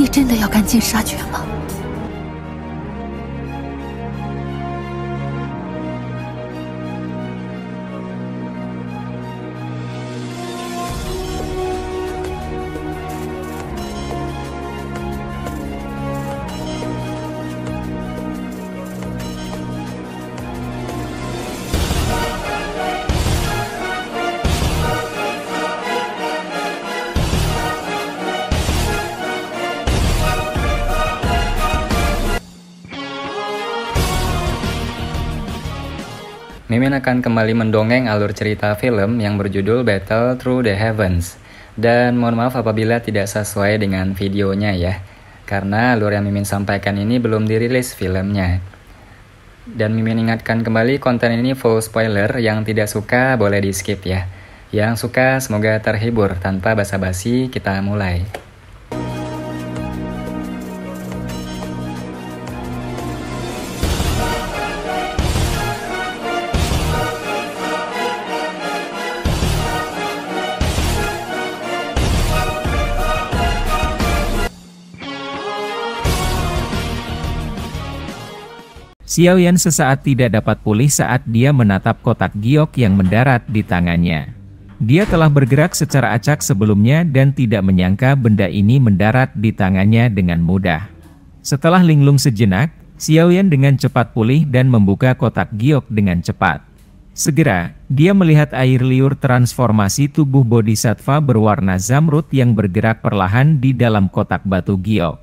你真的要赶尽杀绝吗？ Mimin akan kembali mendongeng alur cerita film yang berjudul Battle Through the Heavens. Dan mohon maaf apabila tidak sesuai dengan videonya ya, karena alur yang Mimin sampaikan ini belum dirilis filmnya. Dan Mimin ingatkan kembali, konten ini full spoiler, yang tidak suka boleh di skip ya. Yang suka semoga terhibur. Tanpa basa-basi kita mulai. Xiaoyan sesaat tidak dapat pulih saat dia menatap kotak giok yang mendarat di tangannya. Dia telah bergerak secara acak sebelumnya dan tidak menyangka benda ini mendarat di tangannya dengan mudah. Setelah linglung sejenak, Xiaoyan dengan cepat pulih dan membuka kotak giok dengan cepat. Segera, dia melihat air liur transformasi tubuh bodhisattva berwarna zamrud yang bergerak perlahan di dalam kotak batu giok.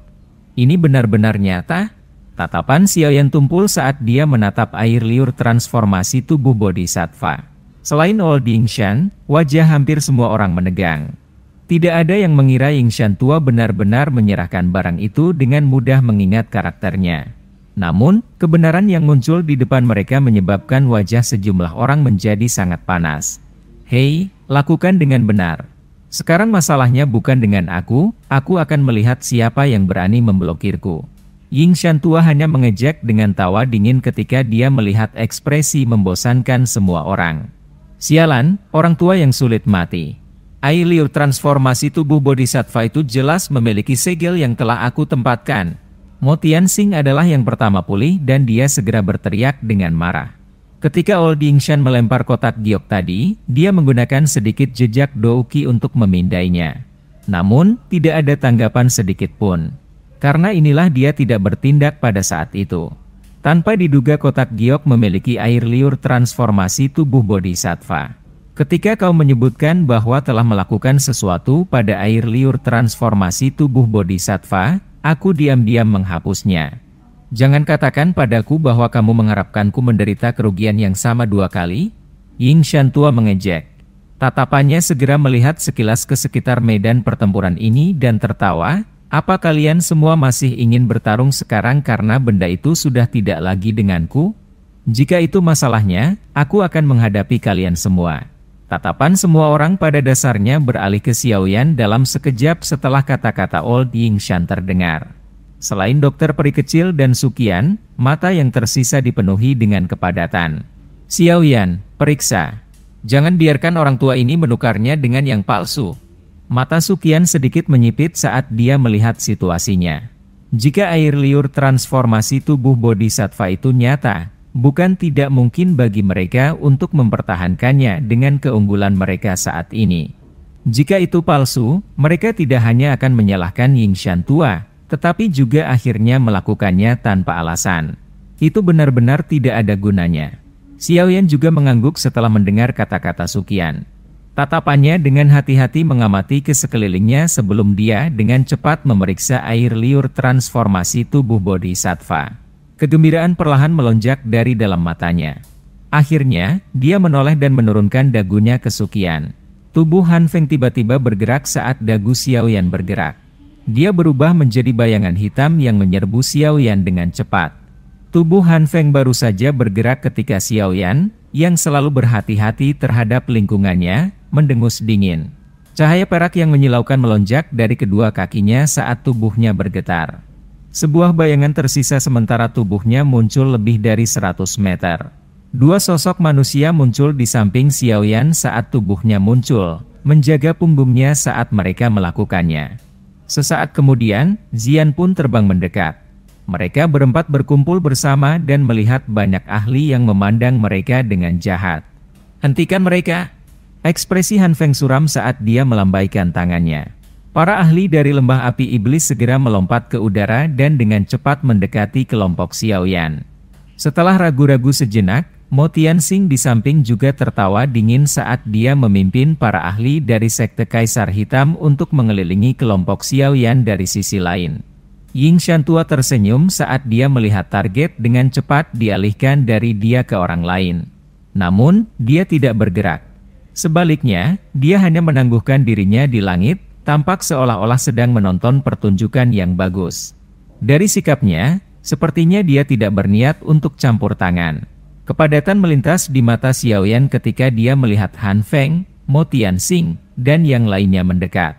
Ini benar-benar nyata? Tatapan Xiaoyan tumpul saat dia menatap air liur transformasi tubuh bodhisattva. Selain Old Yingshan, wajah hampir semua orang menegang. Tidak ada yang mengira Yingshan tua benar-benar menyerahkan barang itu dengan mudah mengingat karakternya. Namun, kebenaran yang muncul di depan mereka menyebabkan wajah sejumlah orang menjadi sangat panas. Hei, lakukan dengan benar. Sekarang masalahnya bukan dengan aku akan melihat siapa yang berani memblokirku. Yingshan tua hanya mengejek dengan tawa dingin ketika dia melihat ekspresi membosankan semua orang. Sialan, orang tua yang sulit mati. Air liur transformasi tubuh bodhisattva itu jelas memiliki segel yang telah aku tempatkan. Mo Tianxing adalah yang pertama pulih dan dia segera berteriak dengan marah. Ketika Old Yingshan melempar kotak giok tadi, dia menggunakan sedikit jejak douki untuk memindainya. Namun, tidak ada tanggapan sedikit pun. Karena inilah dia tidak bertindak pada saat itu. Tanpa diduga kotak giok memiliki air liur transformasi tubuh bodhisattva. Ketika kau menyebutkan bahwa telah melakukan sesuatu pada air liur transformasi tubuh bodhisattva, aku diam-diam menghapusnya. Jangan katakan padaku bahwa kamu mengharapkanku menderita kerugian yang sama dua kali. Yingshan tua mengejek. Tatapannya segera melihat sekilas ke sekitar medan pertempuran ini dan tertawa. Apa kalian semua masih ingin bertarung sekarang karena benda itu sudah tidak lagi denganku? Jika itu masalahnya, aku akan menghadapi kalian semua. Tatapan semua orang pada dasarnya beralih ke Xiaoyan dalam sekejap setelah kata-kata Old Yingshan terdengar. Selain dokter peri kecil dan Suqian, mata yang tersisa dipenuhi dengan kepadatan. Xiaoyan, periksa. Jangan biarkan orang tua ini menukarnya dengan yang palsu. Mata Suqian sedikit menyipit saat dia melihat situasinya. Jika air liur transformasi tubuh bodhisattva itu nyata, bukan tidak mungkin bagi mereka untuk mempertahankannya dengan keunggulan mereka saat ini. Jika itu palsu, mereka tidak hanya akan menyalahkan Yingshan tua, tetapi juga akhirnya melakukannya tanpa alasan. Itu benar-benar tidak ada gunanya. Xiaoyan juga mengangguk setelah mendengar kata-kata Suqian. Tatapannya dengan hati-hati mengamati ke sekelilingnya sebelum dia dengan cepat memeriksa air liur transformasi tubuh bodhisattva. Kegembiraan perlahan melonjak dari dalam matanya. Akhirnya, dia menoleh dan menurunkan dagunya ke Suqian. Tubuh Han Feng tiba-tiba bergerak saat dagu Xiaoyan bergerak. Dia berubah menjadi bayangan hitam yang menyerbu Xiaoyan dengan cepat. Tubuh Han Feng baru saja bergerak ketika Xiaoyan, yang selalu berhati-hati terhadap lingkungannya, mendengus dingin. Cahaya perak yang menyilaukan melonjak dari kedua kakinya saat tubuhnya bergetar. Sebuah bayangan tersisa sementara tubuhnya muncul lebih dari 100 meter. Dua sosok manusia muncul di samping Xiaoyan saat tubuhnya muncul, menjaga punggungnya saat mereka melakukannya. Sesaat kemudian, Zian pun terbang mendekat. Mereka berempat berkumpul bersama dan melihat banyak ahli yang memandang mereka dengan jahat. "Hentikan mereka!" Ekspresi Han Feng suram saat dia melambaikan tangannya. Para ahli dari lembah api iblis segera melompat ke udara dan dengan cepat mendekati kelompok Xiaoyan. Setelah ragu-ragu sejenak, Mo Tianxing di samping juga tertawa dingin saat dia memimpin para ahli dari sekte Kaisar Hitam untuk mengelilingi kelompok Xiaoyan dari sisi lain. Ying Shantua tersenyum saat dia melihat target dengan cepat dialihkan dari dia ke orang lain. Namun, dia tidak bergerak. Sebaliknya, dia hanya menangguhkan dirinya di langit, tampak seolah-olah sedang menonton pertunjukan yang bagus. Dari sikapnya, sepertinya dia tidak berniat untuk campur tangan. Kepadatan melintas di mata Xiaoyan ketika dia melihat Han Feng, Mo Tianxing, dan yang lainnya mendekat.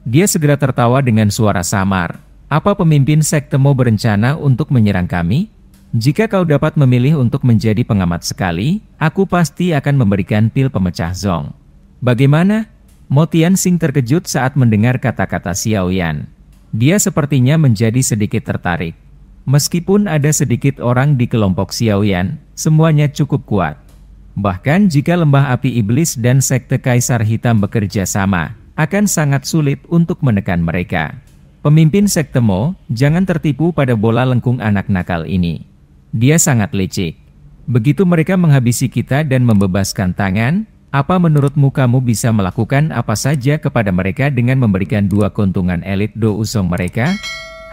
Dia segera tertawa dengan suara samar. "Apa pemimpin sekte Mo berencana untuk menyerang kami? Jika kau dapat memilih untuk menjadi pengamat sekali, aku pasti akan memberikan pil pemecah zong." "Bagaimana?" Mo Tianxing terkejut saat mendengar kata-kata Xiaoyan. Dia sepertinya menjadi sedikit tertarik. Meskipun ada sedikit orang di kelompok Xiaoyan, semuanya cukup kuat. Bahkan jika lembah api iblis dan sekte Kaisar Hitam bekerja sama, akan sangat sulit untuk menekan mereka. Pemimpin sekte Mo, jangan tertipu pada bola lengkung anak nakal ini. Dia sangat licik. Begitu mereka menghabisi kita dan membebaskan tangan, apa menurutmu kamu bisa melakukan apa saja kepada mereka dengan memberikan 2 keuntungan elit Do Usong mereka?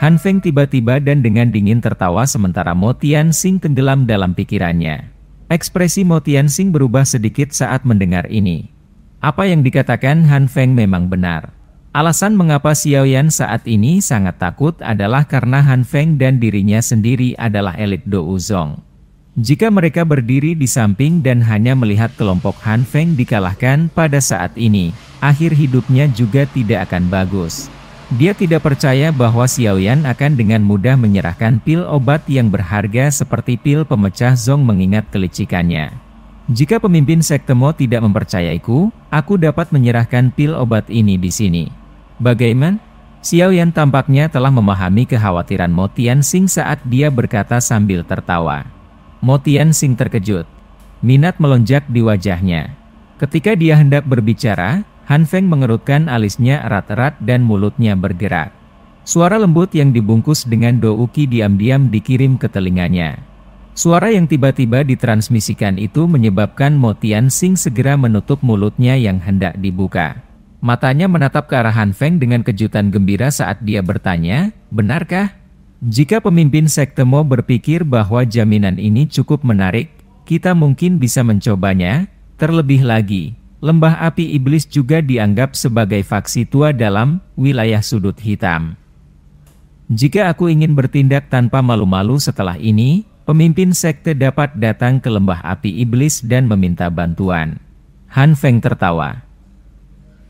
Han Feng tiba-tiba dan dengan dingin tertawa sementara Mo Tianxing tenggelam dalam pikirannya. Ekspresi Mo Tianxing berubah sedikit saat mendengar ini. Apa yang dikatakan Han Feng memang benar. Alasan mengapa Xiaoyan saat ini sangat takut adalah karena Han Feng dan dirinya sendiri adalah elit Do Uzong. Jika mereka berdiri di samping dan hanya melihat kelompok Han Feng dikalahkan pada saat ini, akhir hidupnya juga tidak akan bagus. Dia tidak percaya bahwa Xiaoyan akan dengan mudah menyerahkan pil obat yang berharga seperti pil pemecah zong mengingat kelicikannya. "Jika pemimpin sekte Mo tidak mempercayaiku, aku dapat menyerahkan pil obat ini di sini. Bagaimana?" Xiaoyan tampaknya telah memahami kekhawatiran Mo Tianxing saat dia berkata sambil tertawa. Mo Tianxing terkejut. Minat melonjak di wajahnya. Ketika dia hendak berbicara, Han Feng mengerutkan alisnya erat-erat dan mulutnya bergerak. Suara lembut yang dibungkus dengan douki diam-diam dikirim ke telinganya. Suara yang tiba-tiba ditransmisikan itu menyebabkan Mo Tianxing segera menutup mulutnya yang hendak dibuka. Matanya menatap ke arah Han Feng dengan kejutan gembira saat dia bertanya, "Benarkah? Jika pemimpin sekte Mo berpikir bahwa jaminan ini cukup menarik, kita mungkin bisa mencobanya. Terlebih lagi, lembah api iblis juga dianggap sebagai faksi tua dalam wilayah sudut hitam. Jika aku ingin bertindak tanpa malu-malu setelah ini, pemimpin sekte dapat datang ke lembah api iblis dan meminta bantuan." Han Feng tertawa.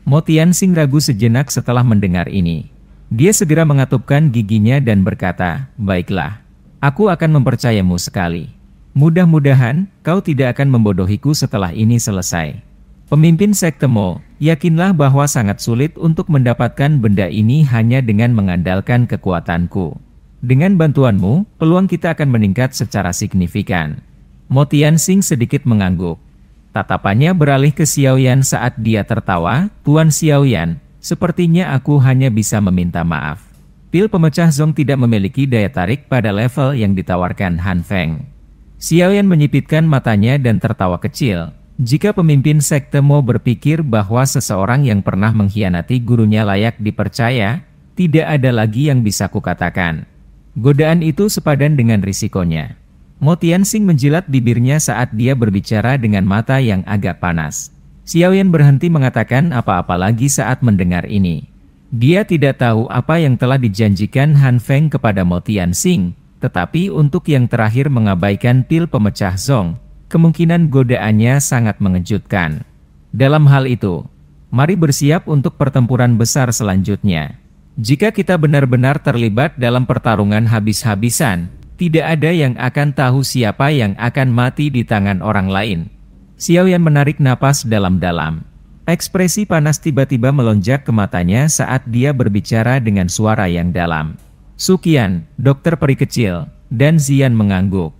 Mo Tianxing ragu sejenak setelah mendengar ini. Dia segera mengatupkan giginya dan berkata, "Baiklah, aku akan mempercayamu sekali. Mudah-mudahan kau tidak akan membodohiku setelah ini selesai. Pemimpin sekte Mo, yakinlah bahwa sangat sulit untuk mendapatkan benda ini hanya dengan mengandalkan kekuatanku. Dengan bantuanmu, peluang kita akan meningkat secara signifikan." Mo Tianxing sedikit mengangguk. Tatapannya beralih ke Xiaoyan saat dia tertawa, "Tuan Xiaoyan, sepertinya aku hanya bisa meminta maaf. Pil pemecah zong tidak memiliki daya tarik pada level yang ditawarkan Han Feng." Xiaoyan menyipitkan matanya dan tertawa kecil. Jika pemimpin sekte Mo berpikir bahwa seseorang yang pernah mengkhianati gurunya layak dipercaya, tidak ada lagi yang bisa kukatakan. Godaan itu sepadan dengan risikonya. Mo Tianxing menjilat bibirnya saat dia berbicara dengan mata yang agak panas. Xiaoyan berhenti mengatakan apa-apa lagi saat mendengar ini. Dia tidak tahu apa yang telah dijanjikan Han Feng kepada Mo Tianxing, tetapi untuk yang terakhir mengabaikan pil pemecah zong, kemungkinan godaannya sangat mengejutkan. Dalam hal itu, mari bersiap untuk pertempuran besar selanjutnya. Jika kita benar-benar terlibat dalam pertarungan habis-habisan, tidak ada yang akan tahu siapa yang akan mati di tangan orang lain. Xiaoyan menarik napas dalam-dalam. Ekspresi panas tiba-tiba melonjak ke matanya saat dia berbicara dengan suara yang dalam. Sukian, dokter peri kecil, dan Zian mengangguk.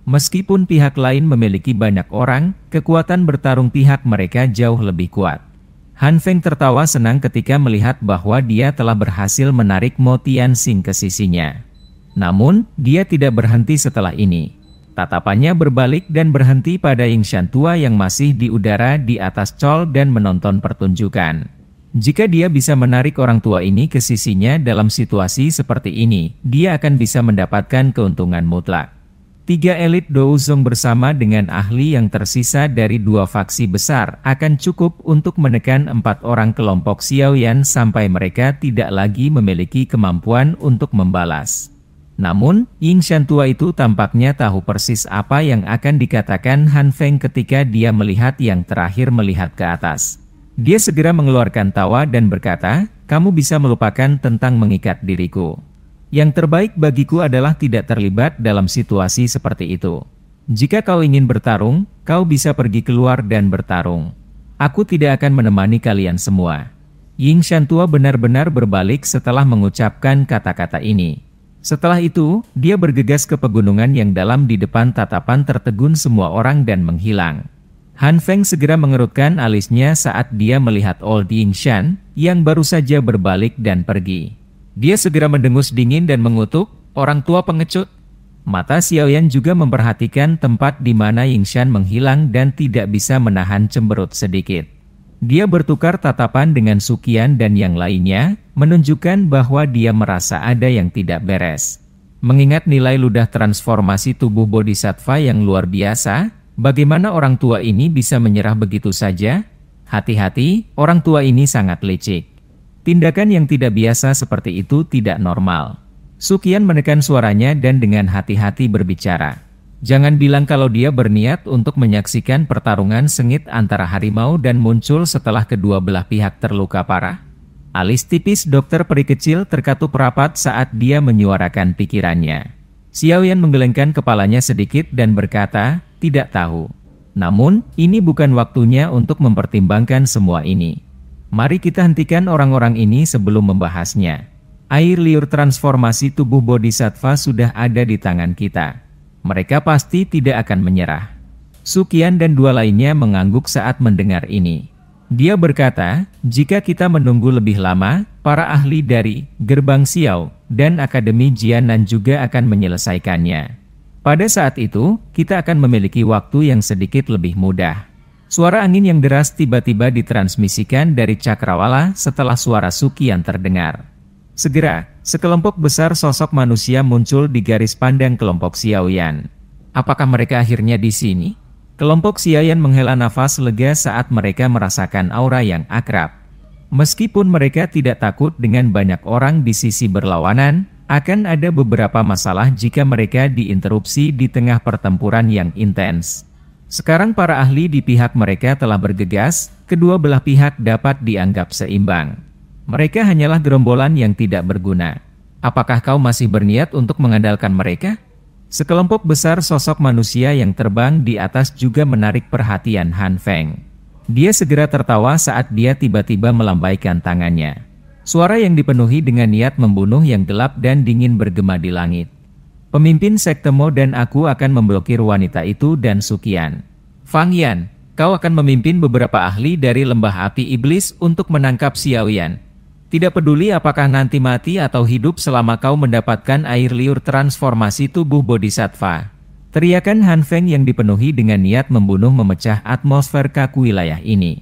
Meskipun pihak lain memiliki banyak orang, kekuatan bertarung pihak mereka jauh lebih kuat. Han Feng tertawa senang ketika melihat bahwa dia telah berhasil menarik Mo Tianxing ke sisinya. Namun, dia tidak berhenti setelah ini. Tatapannya berbalik dan berhenti pada Ying Shan tua yang masih di udara di atas Chol dan menonton pertunjukan. Jika dia bisa menarik orang tua ini ke sisinya dalam situasi seperti ini, dia akan bisa mendapatkan keuntungan mutlak. 3 elit Douzong bersama dengan ahli yang tersisa dari 2 faksi besar akan cukup untuk menekan 4 orang kelompok Xiaoyan sampai mereka tidak lagi memiliki kemampuan untuk membalas. Namun, Ying Shan tua itu tampaknya tahu persis apa yang akan dikatakan Han Feng ketika dia melihat yang terakhir melihat ke atas. Dia segera mengeluarkan tawa dan berkata, "Kamu bisa melupakan tentang mengikat diriku. Yang terbaik bagiku adalah tidak terlibat dalam situasi seperti itu. Jika kau ingin bertarung, kau bisa pergi keluar dan bertarung. Aku tidak akan menemani kalian semua." Ying Shan tua benar-benar berbalik setelah mengucapkan kata-kata ini. Setelah itu, dia bergegas ke pegunungan yang dalam di depan tatapan tertegun semua orang dan menghilang. Han Feng segera mengerutkan alisnya saat dia melihat Old Ying Shan, yang baru saja berbalik dan pergi. Dia segera mendengus dingin dan mengutuk, "Orang tua pengecut." Mata Xiaoyan juga memperhatikan tempat di mana Ying Shan menghilang dan tidak bisa menahan cemberut sedikit. Dia bertukar tatapan dengan Sukian dan yang lainnya, menunjukkan bahwa dia merasa ada yang tidak beres. Mengingat nilai ludah transformasi tubuh Bodhisattva yang luar biasa, bagaimana orang tua ini bisa menyerah begitu saja? Hati-hati, orang tua ini sangat licik. Tindakan yang tidak biasa seperti itu tidak normal. Sukian menekan suaranya dan dengan hati-hati berbicara. Jangan bilang kalau dia berniat untuk menyaksikan pertarungan sengit antara harimau dan muncul setelah kedua belah pihak terluka parah. Alis tipis dokter peri kecil terkatup rapat saat dia menyuarakan pikirannya. Xiaoyan menggelengkan kepalanya sedikit dan berkata, "Tidak tahu. Namun, ini bukan waktunya untuk mempertimbangkan semua ini. Mari kita hentikan orang-orang ini sebelum membahasnya. Air liur transformasi tubuh Bodhisattva sudah ada di tangan kita. Mereka pasti tidak akan menyerah." Sukian dan 2 lainnya mengangguk saat mendengar ini. Dia berkata, "Jika kita menunggu lebih lama, para ahli dari Gerbang Xiao dan Akademi Jianan juga akan menyelesaikannya. Pada saat itu, kita akan memiliki waktu yang sedikit lebih mudah." Suara angin yang deras tiba-tiba ditransmisikan dari cakrawala setelah suara Sukian terdengar. Segera, sekelompok besar sosok manusia muncul di garis pandang kelompok Xiaoyan. Apakah mereka akhirnya di sini? Kelompok Xiaoyan menghela nafas lega saat mereka merasakan aura yang akrab. Meskipun mereka tidak takut dengan banyak orang di sisi berlawanan, akan ada beberapa masalah jika mereka diinterupsi di tengah pertempuran yang intens. Sekarang para ahli di pihak mereka telah bergegas, kedua belah pihak dapat dianggap seimbang. Mereka hanyalah gerombolan yang tidak berguna. Apakah kau masih berniat untuk mengandalkan mereka? Sekelompok besar sosok manusia yang terbang di atas juga menarik perhatian Han Feng. Dia segera tertawa saat dia tiba-tiba melambaikan tangannya. Suara yang dipenuhi dengan niat membunuh yang gelap dan dingin bergema di langit. "Pemimpin sekte Mo dan aku akan memblokir wanita itu dan Sukian. Fang Yan, kau akan memimpin beberapa ahli dari lembah api iblis untuk menangkap Xiaoyan. Tidak peduli apakah nanti mati atau hidup selama kau mendapatkan air liur transformasi tubuh Bodhisattva." Teriakan Han Feng yang dipenuhi dengan niat membunuh memecah atmosfer kaku wilayah ini.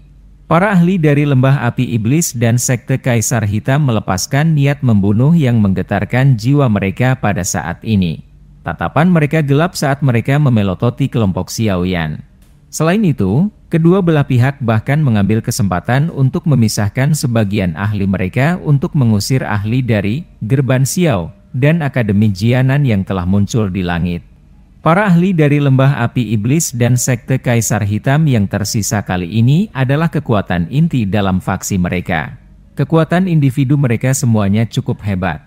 Para ahli dari lembah api iblis dan sekte Kaisar Hitam melepaskan niat membunuh yang menggetarkan jiwa mereka pada saat ini. Tatapan mereka gelap saat mereka memelototi kelompok Xiaoyan. Selain itu, kedua belah pihak bahkan mengambil kesempatan untuk memisahkan sebagian ahli mereka untuk mengusir ahli dari Gerbang Xiao dan Akademi Jianan yang telah muncul di langit. Para ahli dari lembah api iblis dan sekte Kaisar Hitam yang tersisa kali ini adalah kekuatan inti dalam faksi mereka. Kekuatan individu mereka semuanya cukup hebat.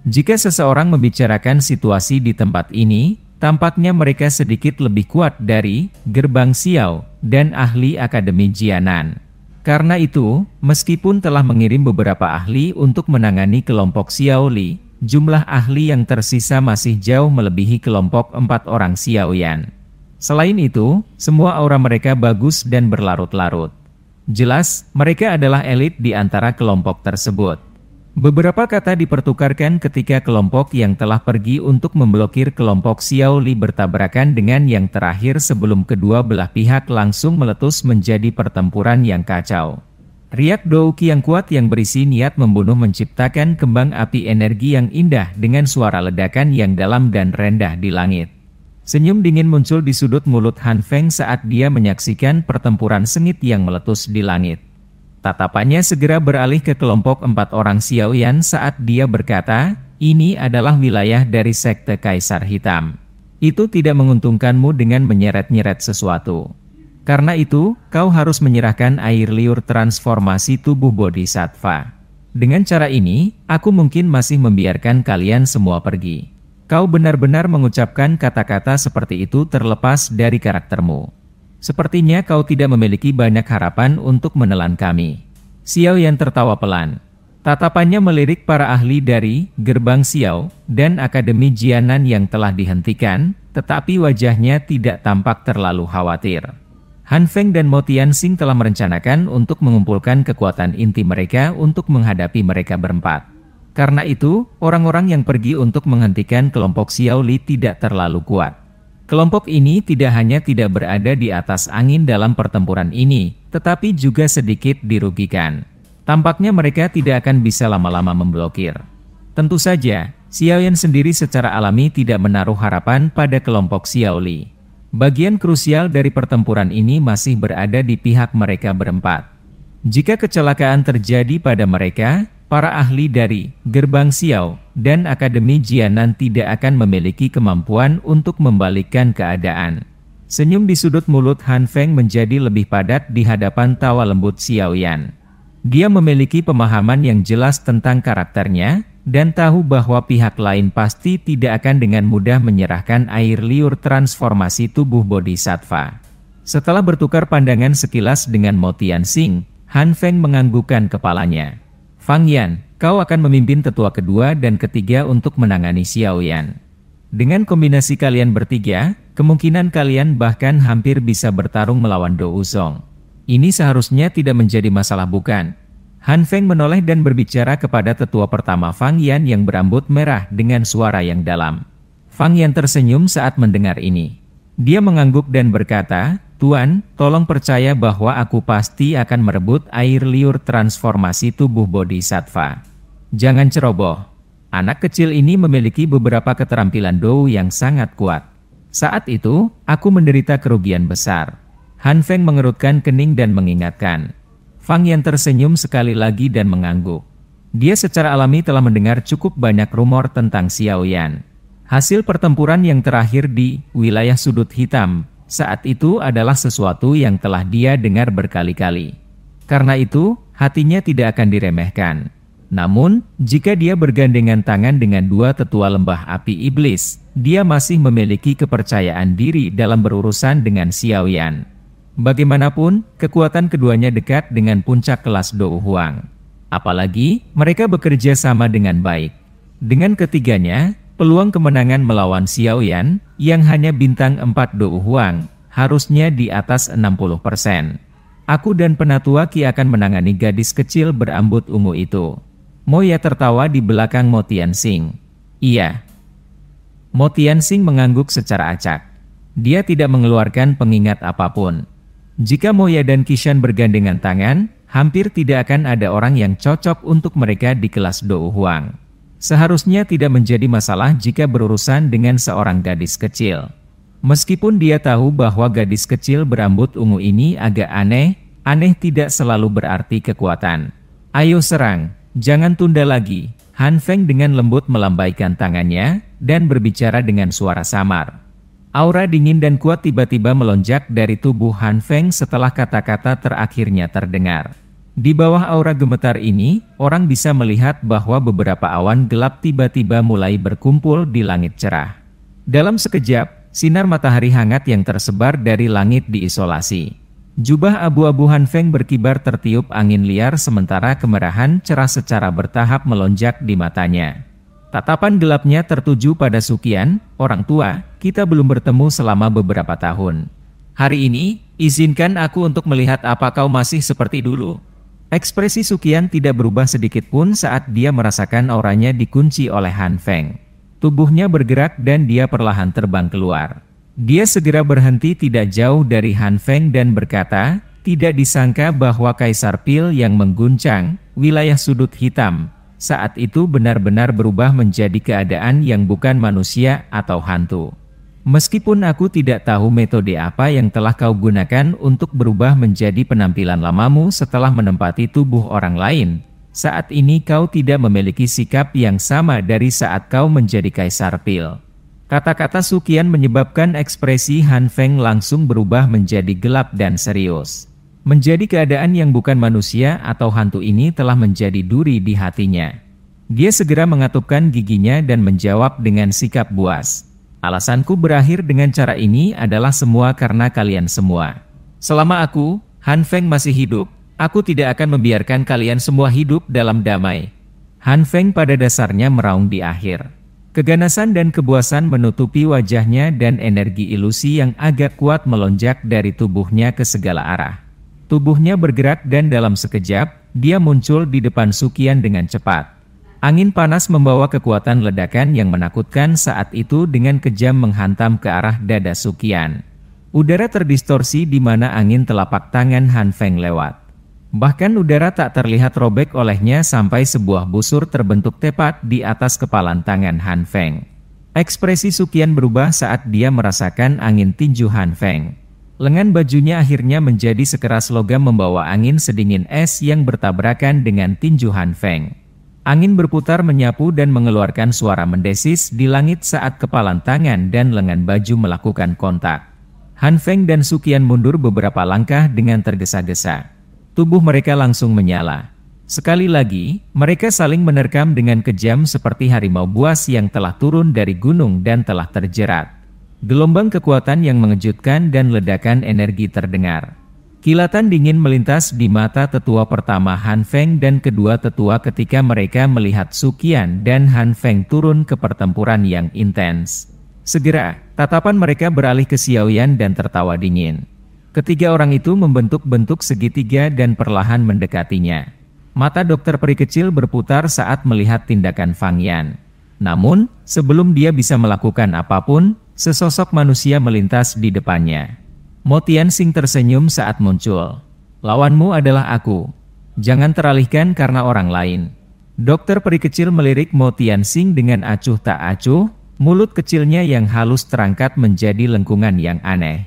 Jika seseorang membicarakan situasi di tempat ini, tampaknya mereka sedikit lebih kuat dari Gerbang Xiao dan ahli Akademi Jianan. Karena itu, meskipun telah mengirim beberapa ahli untuk menangani kelompok Xiao Li, jumlah ahli yang tersisa masih jauh melebihi kelompok 4 orang Xiao Yan. Selain itu, semua aura mereka bagus dan berlarut-larut. Jelas, mereka adalah elit di antara kelompok tersebut. Beberapa kata dipertukarkan ketika kelompok yang telah pergi untuk memblokir kelompok Xiao Li bertabrakan dengan yang terakhir sebelum kedua belah pihak langsung meletus menjadi pertempuran yang kacau. Riak Douki yang kuat yang berisi niat membunuh menciptakan kembang api energi yang indah dengan suara ledakan yang dalam dan rendah di langit. Senyum dingin muncul di sudut mulut Han Feng saat dia menyaksikan pertempuran sengit yang meletus di langit. Tatapannya segera beralih ke kelompok 4 orang Xiao Yan saat dia berkata, ini adalah wilayah dari sekte Kaisar Hitam. Itu tidak menguntungkanmu dengan menyeret-nyeret sesuatu. Karena itu, kau harus menyerahkan air liur transformasi tubuh Bodhisattva. Dengan cara ini, aku mungkin masih membiarkan kalian semua pergi. Kau benar-benar mengucapkan kata-kata seperti itu terlepas dari karaktermu. Sepertinya kau tidak memiliki banyak harapan untuk menelan kami. Xiao Yan tertawa pelan. Tatapannya melirik para ahli dari Gerbang Xiao dan Akademi Jianan yang telah dihentikan, tetapi wajahnya tidak tampak terlalu khawatir. Han Feng dan Mo Tianxing telah merencanakan untuk mengumpulkan kekuatan inti mereka untuk menghadapi mereka berempat. Karena itu, orang-orang yang pergi untuk menghentikan kelompok Xiao Li tidak terlalu kuat. Kelompok ini tidak hanya tidak berada di atas angin dalam pertempuran ini, tetapi juga sedikit dirugikan. Tampaknya mereka tidak akan bisa lama-lama memblokir. Tentu saja, Xiao Yan sendiri secara alami tidak menaruh harapan pada kelompok Xiao Li. Bagian krusial dari pertempuran ini masih berada di pihak mereka berempat. Jika kecelakaan terjadi pada mereka, para ahli dari Gerbang Xiao dan Akademi Jianan tidak akan memiliki kemampuan untuk membalikkan keadaan. Senyum di sudut mulut Han Feng menjadi lebih padat di hadapan tawa lembut Xiao Yan. Dia memiliki pemahaman yang jelas tentang karakternya, dan tahu bahwa pihak lain pasti tidak akan dengan mudah menyerahkan air liur transformasi tubuh Bodhisattva. Setelah bertukar pandangan sekilas dengan Mo Tianxing, Han Feng menganggukkan kepalanya. Fang Yan, kau akan memimpin tetua kedua dan ketiga untuk menangani Xiao Yan. Dengan kombinasi kalian bertiga, kemungkinan kalian bahkan hampir bisa bertarung melawan Dou Zong. Ini seharusnya tidak menjadi masalah bukan? Han Feng menoleh dan berbicara kepada tetua pertama Fang Yan yang berambut merah dengan suara yang dalam. Fang Yan tersenyum saat mendengar ini. Dia mengangguk dan berkata, Tuan, tolong percaya bahwa aku pasti akan merebut air liur transformasi tubuh Bodhisattva. Jangan ceroboh. Anak kecil ini memiliki beberapa keterampilan Dou yang sangat kuat. Saat itu, aku menderita kerugian besar. Han Feng mengerutkan kening dan mengingatkan. Fang Yan tersenyum sekali lagi dan mengangguk. Dia secara alami telah mendengar cukup banyak rumor tentang Xiao Yan. Hasil pertempuran yang terakhir di wilayah sudut hitam saat itu adalah sesuatu yang telah dia dengar berkali-kali. Karena itu, hatinya tidak akan diremehkan. Namun, jika dia bergandengan tangan dengan dua tetua lembah api iblis, dia masih memiliki kepercayaan diri dalam berurusan dengan Xiao Yan. Bagaimanapun, kekuatan keduanya dekat dengan puncak kelas Dou Huang. Apalagi, mereka bekerja sama dengan baik. Dengan ketiganya, peluang kemenangan melawan Xiao Yan, yang hanya bintang 4 Dou Huang, harusnya di atas 60%. Aku dan Penatua Qi akan menangani gadis kecil berambut ungu itu. Moya tertawa di belakang Mo Tianxing. Iya. Mo Tianxing mengangguk secara acak. Dia tidak mengeluarkan pengingat apapun. Jika Moya dan Qishan bergandengan tangan, hampir tidak akan ada orang yang cocok untuk mereka di kelas Dou Huang. Seharusnya tidak menjadi masalah jika berurusan dengan seorang gadis kecil. Meskipun dia tahu bahwa gadis kecil berambut ungu ini agak aneh, aneh tidak selalu berarti kekuatan. Ayo serang, jangan tunda lagi. Han Feng dengan lembut melambaikan tangannya, dan berbicara dengan suara samar. Aura dingin dan kuat tiba-tiba melonjak dari tubuh Han Feng setelah kata-kata terakhirnya terdengar. Di bawah aura gemetar ini, orang bisa melihat bahwa beberapa awan gelap tiba-tiba mulai berkumpul di langit cerah. Dalam sekejap, sinar matahari hangat yang tersebar dari langit diisolasi. Jubah abu-abu Han Feng berkibar tertiup angin liar sementara kemerahan cerah secara bertahap melonjak di matanya. Tatapan gelapnya tertuju pada Suqian, "Orang tua, kita belum bertemu selama beberapa tahun. Hari ini, izinkan aku untuk melihat apa kau masih seperti dulu." Ekspresi Suqian tidak berubah sedikit pun saat dia merasakan auranya dikunci oleh Han Feng. Tubuhnya bergerak dan dia perlahan terbang keluar. Dia segera berhenti tidak jauh dari Han Feng dan berkata, "Tidak disangka bahwa Kaisar Pil yang mengguncang wilayah sudut hitam saat itu benar-benar berubah menjadi keadaan yang bukan manusia atau hantu. Meskipun aku tidak tahu metode apa yang telah kau gunakan untuk berubah menjadi penampilan lamamu setelah menempati tubuh orang lain, saat ini kau tidak memiliki sikap yang sama dari saat kau menjadi Kaisar Pil." Kata-kata Suqian menyebabkan ekspresi Han Feng langsung berubah menjadi gelap dan serius. Menjadi keadaan yang bukan manusia atau hantu ini telah menjadi duri di hatinya. Dia segera mengatupkan giginya dan menjawab dengan sikap buas. "Alasanku berakhir dengan cara ini adalah semua karena kalian semua. Selama aku, Han Feng, masih hidup, aku tidak akan membiarkan kalian semua hidup dalam damai." Han Feng pada dasarnya meraung di akhir. Keganasan dan kebuasan menutupi wajahnya dan energi ilusi yang agak kuat melonjak dari tubuhnya ke segala arah. Tubuhnya bergerak dan dalam sekejap, dia muncul di depan Suqian dengan cepat. Angin panas membawa kekuatan ledakan yang menakutkan saat itu dengan kejam menghantam ke arah dada Suqian. Udara terdistorsi di mana angin telapak tangan Han Feng lewat. Bahkan udara tak terlihat robek olehnya sampai sebuah busur terbentuk tepat di atas kepalan tangan Han Feng. Ekspresi Suqian berubah saat dia merasakan angin tinju Han Feng. Lengan bajunya akhirnya menjadi sekeras logam membawa angin sedingin es yang bertabrakan dengan tinju Han Feng. Angin berputar menyapu dan mengeluarkan suara mendesis di langit saat kepalan tangan dan lengan baju melakukan kontak. Han Feng dan Suqian mundur beberapa langkah dengan tergesa-gesa. Tubuh mereka langsung menyala. Sekali lagi, mereka saling menerkam dengan kejam seperti harimau buas yang telah turun dari gunung dan telah terjerat. Gelombang kekuatan yang mengejutkan dan ledakan energi terdengar. Kilatan dingin melintas di mata tetua pertama Han Feng dan kedua tetua ketika mereka melihat Suqian dan Han Feng turun ke pertempuran yang intens. Segera, tatapan mereka beralih ke Xiaoyan dan tertawa dingin. Ketiga orang itu membentuk bentuk segitiga dan perlahan mendekatinya. Mata dokter peri kecil berputar saat melihat tindakan Fang Yan. Namun, sebelum dia bisa melakukan apapun, sesosok manusia melintas di depannya. Mo Tianxing tersenyum saat muncul. "Lawanmu adalah aku. Jangan teralihkan karena orang lain." Dokter peri kecil melirik Mo Tianxing dengan acuh tak acuh, mulut kecilnya yang halus terangkat menjadi lengkungan yang aneh.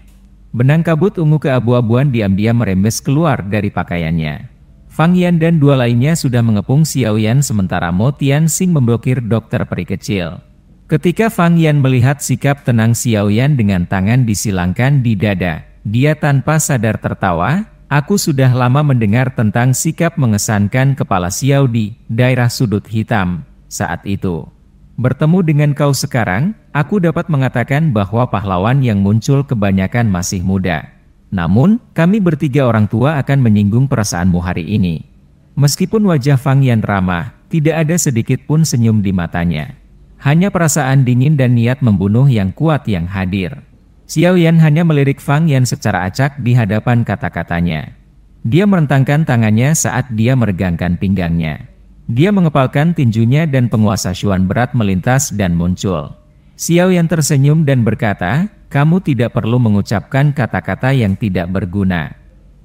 Benang kabut ungu keabu-abuan diam-diam merembes keluar dari pakaiannya. Fang Yan dan dua lainnya sudah mengepung Xiaoyan sementara Mo Tianxing memblokir dokter peri kecil. Ketika Fang Yan melihat sikap tenang Xiaoyan dengan tangan disilangkan di dada, dia tanpa sadar tertawa. "Aku sudah lama mendengar tentang sikap mengesankan kepala Xiao di daerah sudut hitam saat itu. Bertemu dengan kau sekarang, aku dapat mengatakan bahwa pahlawan yang muncul kebanyakan masih muda. Namun, kami bertiga orang tua akan menyinggung perasaanmu hari ini." Meskipun wajah Fang Yan ramah, tidak ada sedikit pun senyum di matanya. Hanya perasaan dingin dan niat membunuh yang kuat yang hadir. Xiaoyan hanya melirik Fang Yan secara acak di hadapan kata-katanya. Dia merentangkan tangannya saat dia meregangkan pinggangnya. Dia mengepalkan tinjunya dan penguasa Xuan berat melintas dan muncul. Xiaoyan tersenyum dan berkata, "Kamu tidak perlu mengucapkan kata-kata yang tidak berguna.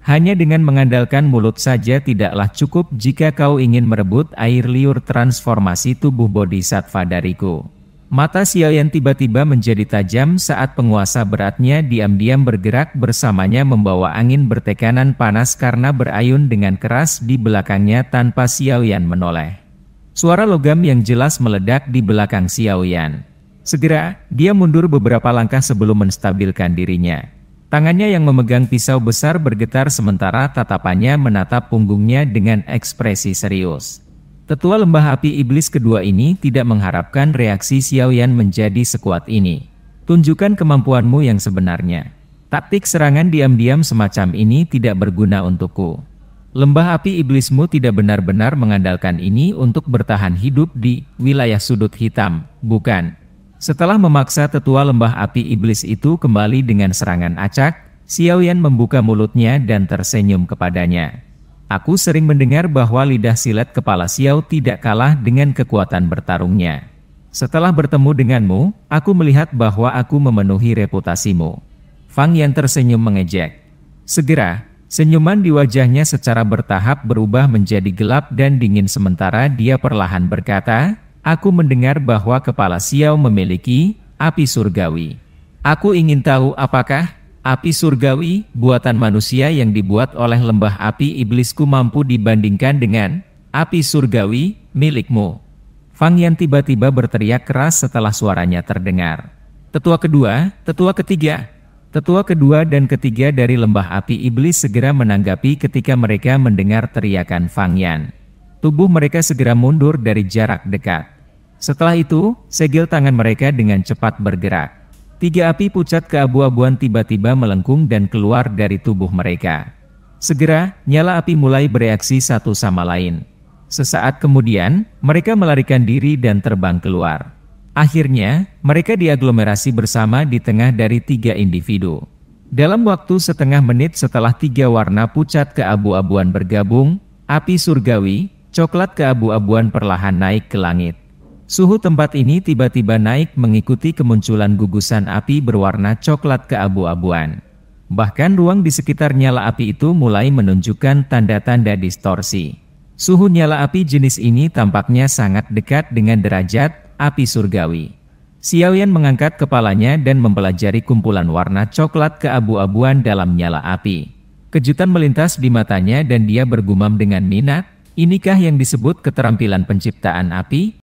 Hanya dengan mengandalkan mulut saja tidaklah cukup jika kau ingin merebut air liur transformasi tubuh bodhisattva dariku." Mata Xiaoyan tiba-tiba menjadi tajam saat penguasa beratnya diam-diam bergerak bersamanya membawa angin bertekanan panas karena berayun dengan keras di belakangnya tanpa Xiaoyan menoleh. Suara logam yang jelas meledak di belakang Xiaoyan. Segera, dia mundur beberapa langkah sebelum menstabilkan dirinya. Tangannya yang memegang pisau besar bergetar sementara tatapannya menatap punggungnya dengan ekspresi serius. Tetua lembah api iblis kedua ini tidak mengharapkan reaksi Xiaoyan menjadi sekuat ini. "Tunjukkan kemampuanmu yang sebenarnya." Taktik serangan diam-diam semacam ini tidak berguna untukku. Lembah api iblismu tidak benar-benar mengandalkan ini untuk bertahan hidup di wilayah sudut hitam, bukan? Setelah memaksa tetua lembah api iblis itu kembali dengan serangan acak, Xiaoyan membuka mulutnya dan tersenyum kepadanya. Aku sering mendengar bahwa lidah silet kepala Xiao tidak kalah dengan kekuatan bertarungnya. Setelah bertemu denganmu, aku melihat bahwa aku memenuhi reputasimu. Fang Yan tersenyum mengejek. Segera, senyuman di wajahnya secara bertahap berubah menjadi gelap dan dingin sementara dia perlahan berkata, aku mendengar bahwa kepala Xiao memiliki api surgawi. Aku ingin tahu apakah api surgawi buatan manusia yang dibuat oleh lembah api iblisku mampu dibandingkan dengan api surgawi milikmu. Fang Yan tiba-tiba berteriak keras setelah suaranya terdengar. Tetua kedua, tetua ketiga. Tetua kedua dan ketiga dari lembah api iblis segera menanggapi ketika mereka mendengar teriakan Fang Yan. Tubuh mereka segera mundur dari jarak dekat. Setelah itu, segel tangan mereka dengan cepat bergerak. 3 api pucat keabu-abuan tiba-tiba melengkung dan keluar dari tubuh mereka. Segera, nyala api mulai bereaksi satu sama lain. Sesaat kemudian, mereka melarikan diri dan terbang keluar. Akhirnya, mereka diaglomerasi bersama di tengah dari 3 individu. Dalam waktu setengah menit setelah 3 warna pucat keabu-abuan bergabung, api surgawi, coklat keabu-abuan perlahan naik ke langit. Suhu tempat ini tiba-tiba naik mengikuti kemunculan gugusan api berwarna coklat keabu-abuan. Bahkan ruang di sekitar nyala api itu mulai menunjukkan tanda-tanda distorsi. Suhu nyala api jenis ini tampaknya sangat dekat dengan derajat api surgawi. Xiaoyan mengangkat kepalanya dan mempelajari kumpulan warna coklat keabu-abuan dalam nyala api. Kejutan melintas di matanya dan dia bergumam dengan minat, inikah yang disebut keterampilan penciptaan api?